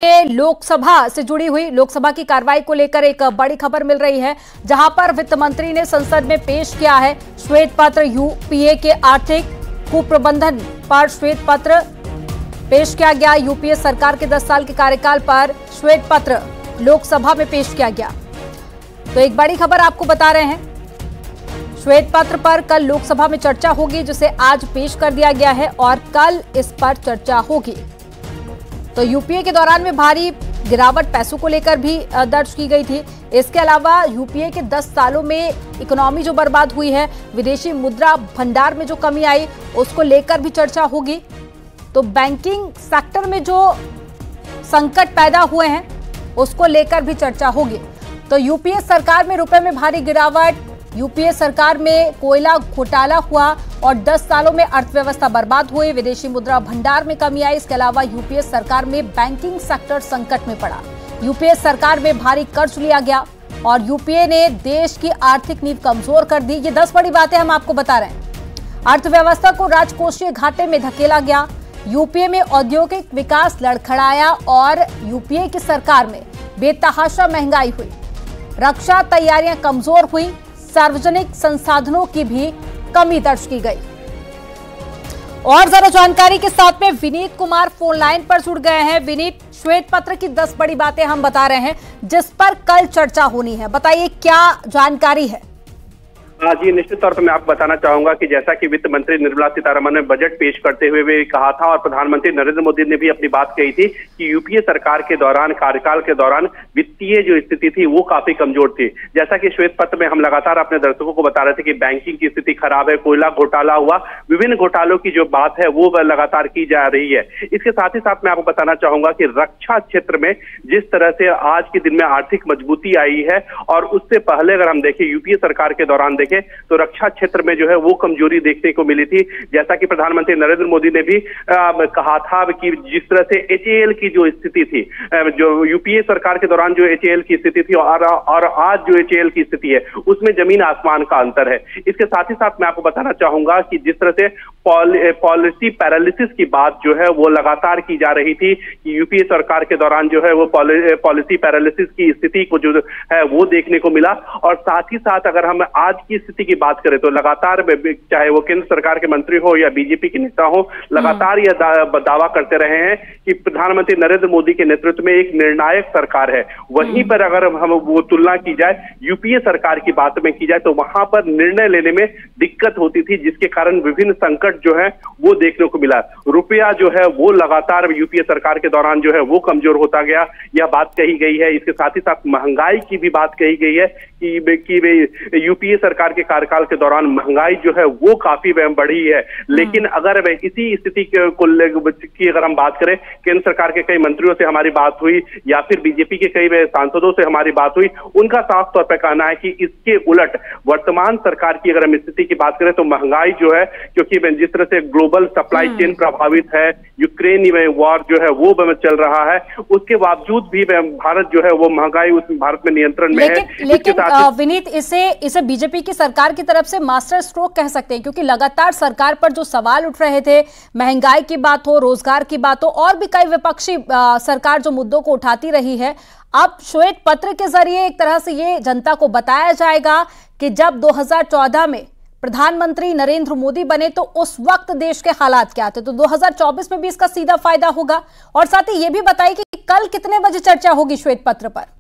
लोकसभा से जुड़ी हुई लोकसभा की कार्रवाई को लेकर एक बड़ी खबर मिल रही है, जहां पर वित्त मंत्री ने संसद में पेश किया है श्वेत पत्र। यूपीए के आर्थिक कुप्रबंधन पर श्वेत पत्र पेश किया गया। यूपीए सरकार के 10 साल के कार्यकाल पर श्वेत पत्र लोकसभा में पेश किया गया। तो एक बड़ी खबर आपको बता रहे हैं, श्वेत पत्र पर कल लोकसभा में चर्चा होगी, जिसे आज पेश कर दिया गया है और कल इस पर चर्चा होगी। तो यूपीए के दौरान में भारी गिरावट पैसों को लेकर भी दर्ज की गई थी। इसके अलावा यूपीए के 10 सालों में इकोनॉमी जो बर्बाद हुई है, विदेशी मुद्रा भंडार में जो कमी आई, उसको लेकर भी चर्चा होगी। तो बैंकिंग सेक्टर में जो संकट पैदा हुए हैं, उसको लेकर भी चर्चा होगी। तो यूपीए सरकार में रुपए में भारी गिरावट, यूपीए सरकार में कोयला घोटाला हुआ और 10 सालों में अर्थव्यवस्था बर्बाद हुई, विदेशी मुद्रा भंडार में कमी आई। इसके अलावा यूपीए सरकार में बैंकिंग सेक्टर संकट में पड़ा, यूपीए सरकार में भारी कर्ज लिया गया और यूपीए ने देश की आर्थिक नींव कमजोर कर दी। ये 10 बड़ी बातें हम आपको बता रहे हैं। अर्थव्यवस्था को राजकोषीय घाटे में धकेला गया, यूपीए में औद्योगिक विकास लड़खड़ाया और यूपीए की सरकार में बेतहाशा महंगाई हुई, रक्षा तैयारियां कमजोर हुई, सार्वजनिक संसाधनों की भी कमी दर्ज की गई। और जरा जानकारी के साथ में विनीत कुमार फोन लाइन पर जुड़ गए हैं। विनीत, श्वेत पत्र की 10 बड़ी बातें हम बता रहे हैं जिस पर कल चर्चा होनी है, बताइए क्या जानकारी है? हाँ जी, निश्चित तौर पर मैं आपको बताना चाहूंगा कि जैसा कि वित्त मंत्री निर्मला सीतारमण ने बजट पेश करते हुए भी कहा था और प्रधानमंत्री नरेंद्र मोदी ने भी अपनी बात कही थी कि यूपीए सरकार के दौरान, कार्यकाल के दौरान वित्तीय जो स्थिति थी वो काफी कमजोर थी। जैसा कि श्वेत पत्र में हम लगातार अपने दर्शकों को बता रहे थे कि बैंकिंग की स्थिति खराब है, कोयला घोटाला हुआ, विभिन्न घोटालों की जो बात है वो लगातार की जा रही है। इसके साथ ही साथ मैं आपको बताना चाहूंगा कि रक्षा क्षेत्र में जिस तरह से आज के दिन में आर्थिक मजबूती आई है और उससे पहले अगर हम देखें यूपीए सरकार के दौरान तो रक्षा क्षेत्र में जो है वो कमजोरी देखने को मिली थी। जैसा कि प्रधानमंत्री नरेंद्र मोदी ने भी कहा था कि जिस तरह से एचएएल की जो स्थिति थी, जो यूपीए सरकार के दौरान जो एचएएल की स्थिति थी और आज जो एचएएल की स्थिति है, उसमें जमीन आसमान का अंतर है। इसके साथ ही साथ मैं आपको बताना चाहूंगा कि जिस तरह से पॉलिसी पैरालिसिस की बात जो है वो लगातार की जा रही थी कि यूपीए सरकार के दौरान जो है वो पॉलिसी पैरालिसिस की स्थिति को जो है वो देखने को मिला। और साथ ही साथ अगर हम आज की स्थिति की बात करें तो लगातार, चाहे वो केंद्र सरकार के मंत्री हो या बीजेपी के नेता हो, लगातार यह दावा करते रहे हैं कि प्रधानमंत्री नरेंद्र मोदी के नेतृत्व में एक निर्णायक सरकार है। वहीं पर अगर हम वो तुलना की जाए यूपीए सरकार की बात में की जाए तो वहां पर निर्णय लेने में दिक्कत होती थी, जिसके कारण विभिन्न संकट जो है वो देखने को मिला। रुपया जो है वो लगातार यूपीए सरकार के दौरान जो है वो कमजोर होता गया, यह बात कही गई है। इसके साथ ही साथ महंगाई की भी बात कही गई है कि यूपीए सरकार के कार्यकाल के दौरान महंगाई जो है वो काफी बढ़ी है। लेकिन अगर इसी स्थिति की अगर हम बात करें, केंद्र सरकार के कई मंत्रियों से हमारी बात हुई या फिर बीजेपी के कई सांसदों से हमारी बात हुई, उनका साफ तौर पर कहना है कि इसके उलट वर्तमान सरकार की अगर हम स्थिति की बात करें तो महंगाई जो है, क्योंकि जिस तरह से ग्लोबल सप्लाई चेन प्रभावित है, यूक्रेन में वॉर जो है वो चल रहा है, उसके बावजूद भी भारत जो है वो महंगाई भारत में नियंत्रण में है। लेकिन विनीत, इसे बीजेपी की सरकार की तरफ से मास्टर स्ट्रोक कह सकते हैं, क्योंकि लगातार सरकार पर जो सवाल उठ रहे थे, महंगाई की बात हो, रोजगार की बात हो और भी कई विपक्षी सरकार जो मुद्दों को उठाती रही है, अब श्वेत पत्र के जरिए एक तरह से ये जनता को बताया जाएगा कि जब 2014 में प्रधानमंत्री नरेंद्र मोदी बने तो उस वक्त देश के हालात क्या थे। तो 2024 में भी इसका सीधा फायदा होगा। और साथ ही ये भी बताइए कि कल कितने बजे चर्चा होगी श्वेत पत्र पर?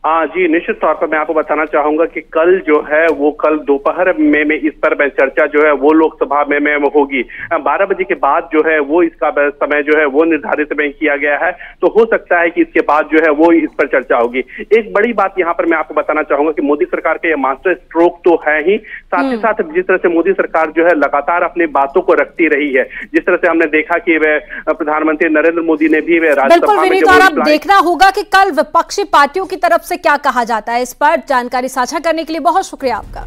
हाँ जी, निश्चित तौर पर मैं आपको बताना चाहूंगा कि कल जो है वो कल दोपहर में इस पर चर्चा जो है वो लोकसभा में होगी। 12 बजे के बाद जो है वो इसका समय जो है वो निर्धारित में किया गया है, तो हो सकता है कि इसके बाद जो है वो इस पर चर्चा होगी। एक बड़ी बात यहाँ पर मैं आपको बताना चाहूंगा कि मोदी सरकार के मास्टर स्ट्रोक तो है ही, साथ ही साथ जिस तरह से मोदी सरकार जो है लगातार अपनी बातों को रखती रही है, जिस तरह से हमने देखा कि प्रधानमंत्री नरेंद्र मोदी ने भी राज्यसभा में देखना होगा कि कल विपक्षी पार्टियों की तरफ से क्या कहा जाता है। इस पर जानकारी साझा करने के लिए बहुत शुक्रिया आपका।